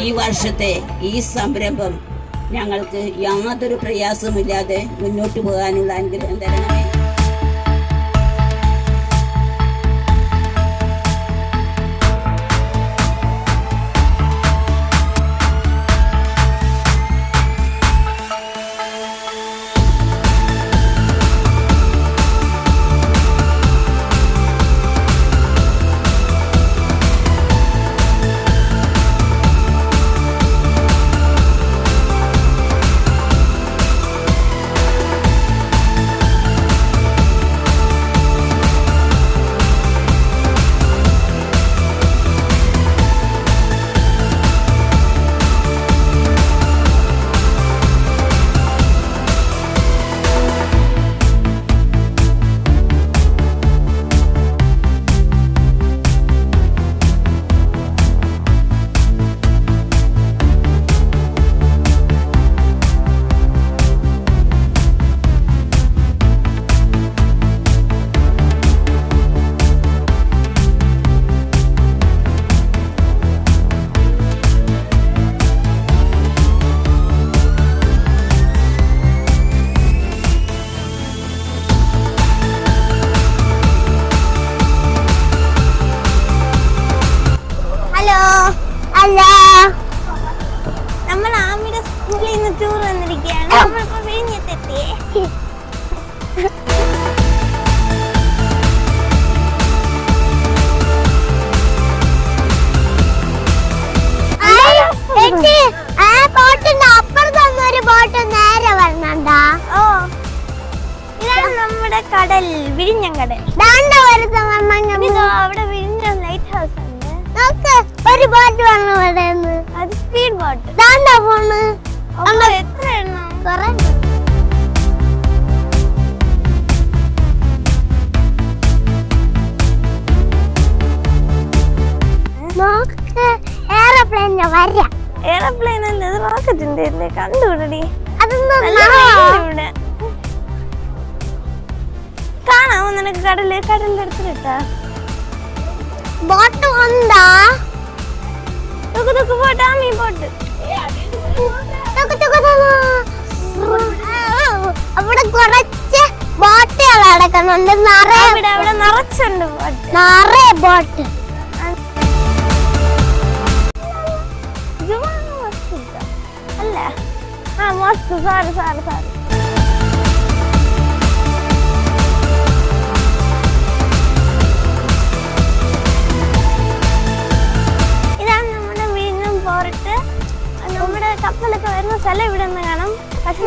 ഈ വർഷത്തെ ഈ സംരംഭം ഞങ്ങൾക്ക് യാതൊരു പ്രയാസമില്ലാതെ മുന്നോട്ട് പോകാനുള്ള അനുഗ്രഹം തരണമേ. അല്ല, നമ്മൾ ആമിയുടെ സ്കൂളിൽ നിന്ന് ടൂർ വന്നിരിക്കുകയാണ്. നമ്മളിപ്പോ വിഴിഞ്ഞത്തെത്തിയേ. ഇതാണ് നമ്മുടെ കടൽ, വിഴിഞ്ഞം കടൽ. അവിടെ വിഴിഞ്ഞം ലൈറ്റ് ഹൗസ് ഉണ്ട്. ഒരു ബോട്ട് വന്നു ഇവിടെ, അത് സ്പീഡ് ബോട്ട്. എത്ര എണ്ണം? കുറെ. എയർപ്ലെയിൻ അല്ലേ, അത് റോക്കറ്റിന്റെ അല്ലേ? കണ്ടുപിടി. ഇവിടെ കാണാമോ നിനക്ക്? കടലിന്റെ അടുത്തിട്ടാ ബോട്ട് വന്നാ ബോട്ട്, ആമി ബോട്ട്. അവിടെ കുറച്ച് ബോട്ടുകൾ അടക്കുന്നുണ്ട്, അവിടെ നിറച്ചുണ്ട് നിറയെ ബോട്ട്. അല്ല, ആ മോസ്കോ. സാറ് നമ്മുടെ കപ്പലൊക്കെ വരുന്ന സ്ഥലം ഇവിടെ നിന്ന് കാണാം. പക്ഷെ